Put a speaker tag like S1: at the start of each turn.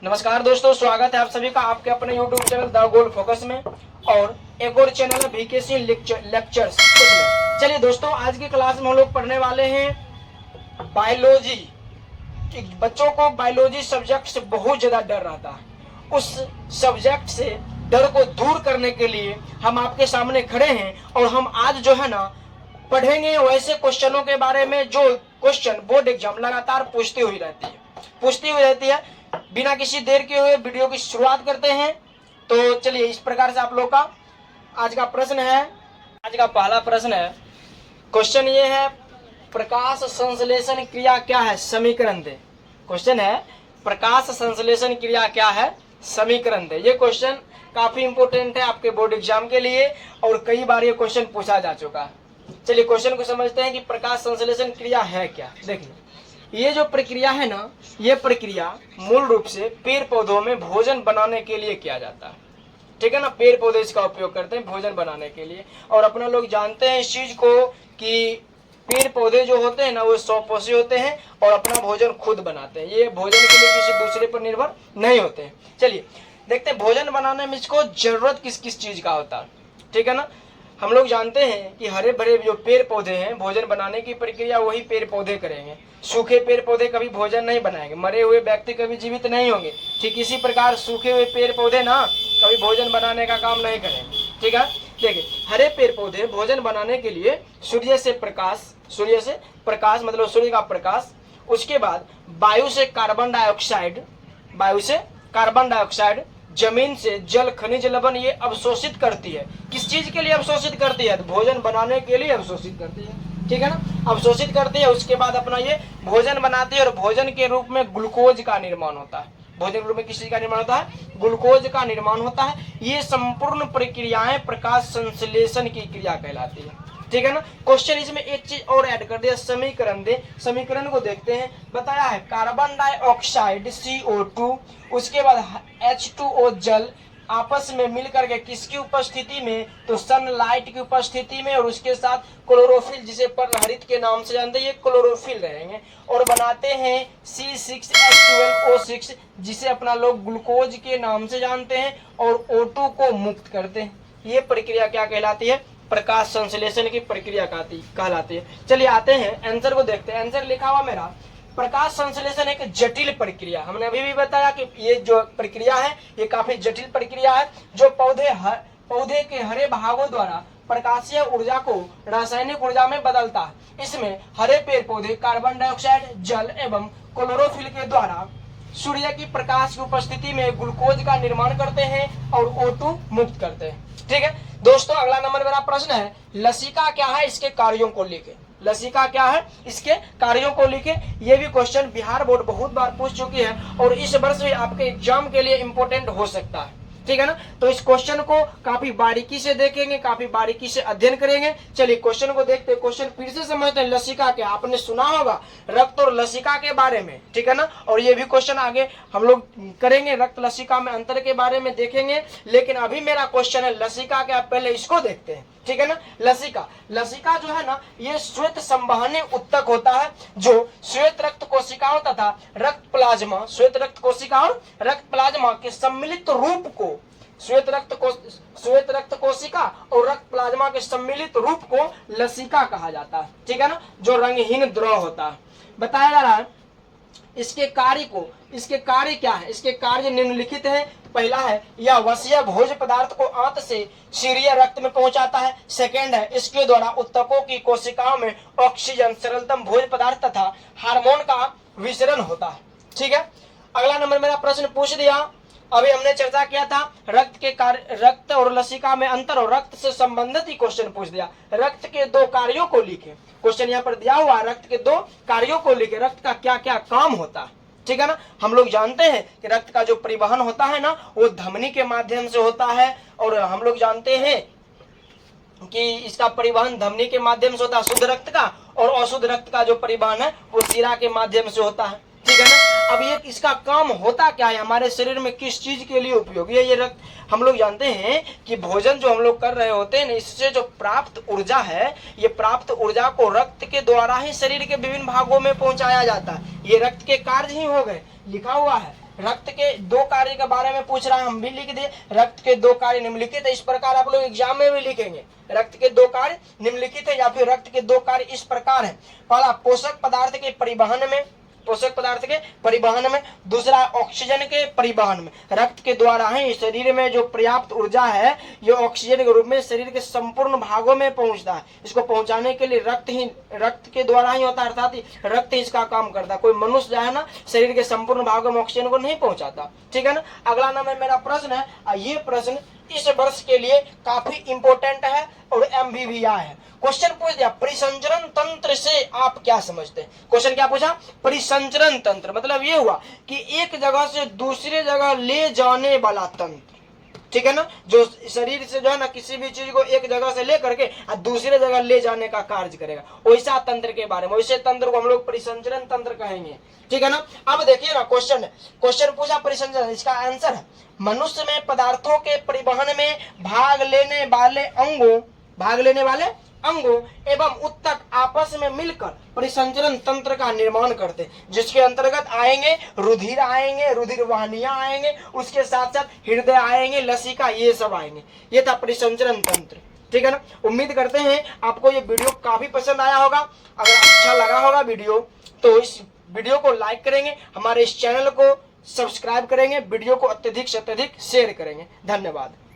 S1: नमस्कार दोस्तों, स्वागत है आप सभी का आपके अपने YouTube channel the goal focus में और एक और चैनल है वीकेसी लेक्चर्स में। चलिए दोस्तों, आज की क्लास में हम लोग पढ़ने वाले हैं बायोलॉजी। बच्चों को बायोलॉजी सब्जेक्ट से बहुत ज़्यादा डर रहता है। उस सब्जेक्ट से डर को दूर करने के लिए हम आपके सामने खड़े हैं और हम आज जो है ना पढ़ेंगे वैसे क्वेश्चनों के बारे में जो क्वेश्चन बोर्ड एग्जाम लगातार पूछती हुई रहती है। बिना किसी देर के हुए वीडियो की शुरुआत करते हैं। तो चलिए, इस प्रकार से आप लोग का आज का प्रश्न है। आज का पहला प्रश्न है, क्वेश्चन ये है, प्रकाश संश्लेषण क्रिया क्या है, समीकरण दे। क्वेश्चन है, प्रकाश संश्लेषण क्रिया क्या है, समीकरण दे। ये क्वेश्चन काफी इंपोर्टेंट है आपके बोर्ड एग्जाम के लिए और कई बार ये क्वेश्चन पूछा जा चुका है। चलिए क्वेश्चन को समझते हैं कि प्रकाश संश्लेषण क्रिया है क्या। देखिए, ये जो प्रक्रिया है ना, ये प्रक्रिया मूल रूप से पेड़ पौधों में भोजन बनाने के लिए किया जाता है। ठीक है ना, पेड़ पौधे इसका उपयोग करते हैं भोजन बनाने के लिए। और अपना लोग जानते हैं इस चीज को कि पेड़ पौधे जो होते हैं ना, वो स्वपोषी होते हैं और अपना भोजन खुद बनाते हैं। ये भोजन के लिए किसी दूसरे पर निर्भर नहीं होते हैं। चलिए देखते हैं भोजन बनाने में इसको जरूरत किस किस चीज का होता है। ठीक है ना, हम लोग जानते हैं कि हरे भरे जो पेड़ पौधे हैं, भोजन बनाने की प्रक्रिया वही पेड़ पौधे करेंगे। सूखे पेड़ पौधे कभी भोजन नहीं बनाएंगे, मरे हुए व्यक्ति कभी जीवित नहीं होंगे। ठीक इसी प्रकार सूखे हुए पेड़ पौधे ना कभी भोजन बनाने का काम नहीं करेंगे। ठीक है, देखिए हरे पेड़ पौधे भोजन बनाने के लिए सूर्य से प्रकाश मतलब सूर्य का प्रकाश, उसके बाद वायु से कार्बन डाइऑक्साइड, जमीन से जल, खनिज लवण ये अवशोषित करती है। किस चीज के लिए अवशोषित करती है? भोजन बनाने के लिए अवशोषित करती है। ठीक है ना, अवशोषित करती है। उसके बाद अपना ये भोजन बनाती है और भोजन के रूप में ग्लूकोज का निर्माण होता है। भोजन के रूप में किस चीज का निर्माण होता है? ग्लूकोज का निर्माण होता है। ये संपूर्ण प्रक्रियाएं प्रकाश संश्लेषण की क्रिया कहलाती है। ठीक है ना, क्वेश्चन इसमें एक चीज और ऐड कर दिया, समीकरण दे। समीकरण को देखते हैं। बताया है कार्बन डाइऑक्साइड CO2, उसके बाद H2O जल आपस में मिलकर के किसकी उपस्थिति में? तो सनलाइट की उपस्थिति में, और उसके साथ क्लोरोफिल, जिसे पर्णहरित के नाम से जानते हैं, ये क्लोरोफिल रहेंगे और बनाते हैं C6H12O6, जिसे अपना लोग ग्लूकोज के नाम से जानते हैं, और O2 को मुक्त करते हैं। ये प्रक्रिया क्या कहलाती है? प्रकाश संश्लेषण की प्रक्रिया कहलाती है। चलिए आते हैं आंसर को देखते हैं। आंसर लिखा हुआ मेरा, प्रकाश संश्लेषण एक जटिल प्रक्रिया। हमने अभी भी बताया कि ये जो प्रक्रिया है ये काफी जटिल प्रक्रिया है, जो पौधे के हरे भागों द्वारा प्रकाशीय ऊर्जा को रासायनिक ऊर्जा में बदलता है। इसमें हरे पेड़ पौधे कार्बन डाइऑक्साइड, जल एवं क्लोरोफिल के द्वारा सूर्य की प्रकाश की उपस्थिति में ग्लूकोज का निर्माण करते हैं और O2 मुक्त करते हैं। ठीक है दोस्तों, अगला नंबर मेरा प्रश्न है, लसिका क्या है, इसके कार्यों को लिखे। लसिका क्या है, इसके कार्यों को लिखे। ये भी क्वेश्चन बिहार बोर्ड बहुत बार पूछ चुकी है और इस वर्ष भी आपके एग्जाम के लिए इंपॉर्टेंट हो सकता है। ठीक है ना, तो इस क्वेश्चन को काफी बारीकी से देखेंगे, काफी बारीकी से अध्ययन करेंगे। चलिए क्वेश्चन को देखते हैं। क्वेश्चन फिर से समझते हैं। लसिका क्या, आपने सुना होगा रक्त और लसिका के बारे में। ठीक है ना, और ये भी क्वेश्चन आगे हम लोग करेंगे, रक्त लसिका में अंतर के बारे में देखेंगे। लेकिन अभी मेरा क्वेश्चन है लसिका क्या, पहले इसको देखते हैं। ठीक है ना, लसिका जो है ना, ये श्वेत संवहनी उत्तक होता है, जो श्वेत रक्त कोशिकाओं तथा रक्त प्लाज्मा, श्वेत रक्त कोशिका और रक्त प्लाज्मा के सम्मिलित रूप को, श्वेत रक्त कोशिका और रक्त प्लाज्मा के सम्मिलित रूप को लसिका कहा जाता है। ठीक है ना, जो रंगहीन द्रव होता है। बताया जा रहा है इसके कार्य क्या है? इसके कार्य निम्नलिखित है। पहला है, यह वसीय भोज्य पदार्थ को आंत से शीरीय रक्त में पहुंचाता है। सेकेंड है, इसके द्वारा उत्तकों की कोशिकाओं में ऑक्सीजन, सरलतम भोज्य पदार्थ तथा हार्मोन का विसरण होता है। ठीक है, अगला नंबर मेरा प्रश्न पूछ दिया। अभी हमने चर्चा किया था रक्त और लसिका में अंतर, और रक्त से संबंधित ही क्वेश्चन पूछ दिया। रक्त के दो कार्यों को लिखे। क्वेश्चन यहाँ पर दिया हुआ, रक्त के दो कार्यों को लिखे। रक्त का क्या क्या काम होता है? ठीक है ना, हम लोग जानते हैं कि रक्त का जो परिवहन होता है ना, वो धमनी के माध्यम से होता है, और हम लोग जानते हैं कि इसका परिवहन धमनी के माध्यम से होता है शुद्ध रक्त का, और अशुद्ध रक्त का जो परिवहन है वो शिरा के माध्यम से होता है। ठीक है ना, अब ये इसका काम होता क्या है, हमारे शरीर में किस चीज के लिए उपयोगी है ये रक्त? हम लोग जानते हैं कि भोजन जो हम लोग कर रहे होते हैं, इससे जो प्राप्त ऊर्जा है, ये प्राप्त ऊर्जा को रक्त के द्वारा ही शरीर के विभिन्न भागों में पहुंचाया जाता है। ये रक्त के कार्य ही हो गए। लिखा हुआ है। रक्त के 2 कार्य के बारे में पूछ रहा है, हम भी लिख दिए। रक्त के 2 कार्य निम्नलिखित है, इस प्रकार आप लोग एग्जाम में भी लिखेंगे। रक्त के 2 कार्य निम्नलिखित है, या फिर रक्त के 2 कार्य इस प्रकार है। पहला, पोषक पदार्थ के परिवहन में, पोषक पदार्थ के परिवहन में। दूसरा, ऑक्सीजन के परिवहन में। रक्त के द्वारा ही शरीर में जो पर्याप्त ऊर्जा है, ये ऑक्सीजन के रूप में शरीर के संपूर्ण भागों में पहुंचता है। इसको पहुंचाने के लिए रक्त के द्वारा ही होता है, अर्थात रक्त ही इसका काम करता है। कोई मनुष्य जो है ना, शरीर के संपूर्ण भागों में ऑक्सीजन को नहीं पहुंचाता। ठीक है ना। अगला नंबर मेरा प्रश्न है, ये प्रश्न इस वर्ष के लिए काफी इंपोर्टेंट है और एमवी भी आया है। क्वेश्चन पूछ दिया, परिसंचरण तंत्र से आप क्या समझते हैं। क्वेश्चन क्या पूछा, परिसंचरण तंत्र मतलब ये हुआ कि एक जगह से दूसरे जगह ले जाने वाला तंत्र। ठीक है ना, जो शरीर से जो है ना किसी भी चीज को एक जगह से ले करके दूसरे जगह ले जाने का कार्य करेगा, वैसा तंत्र के बारे में, वैसे तंत्र को हम लोग परिसंचरण तंत्र कहेंगे। ठीक है ना। अब देखिए ना, क्वेश्चन पूछा परिसंचरण, इसका आंसर है मनुष्य में पदार्थों के परिवहन में भाग लेने वाले अंगों एवं उत्तक आपस में मिलकर परिसंचरण तंत्र का निर्माण करते हैं, जिसके अंतर्गत आएंगे रुधिर आएंगे, रुधिर वाहिनियां आएंगे, उसके साथ साथ हृदय आएंगे, लसिका, ये सब आएंगे। ये था परिसंचरण तंत्र। ठीक है ना। उम्मीद करते हैं आपको ये वीडियो काफी पसंद आया होगा। अगर अच्छा लगा होगा वीडियो तो इस वीडियो को लाइक करेंगे, हमारे इस चैनल को सब्सक्राइब करेंगे, वीडियो को अत्यधिक से अत्यधिक शेयर करेंगे। धन्यवाद।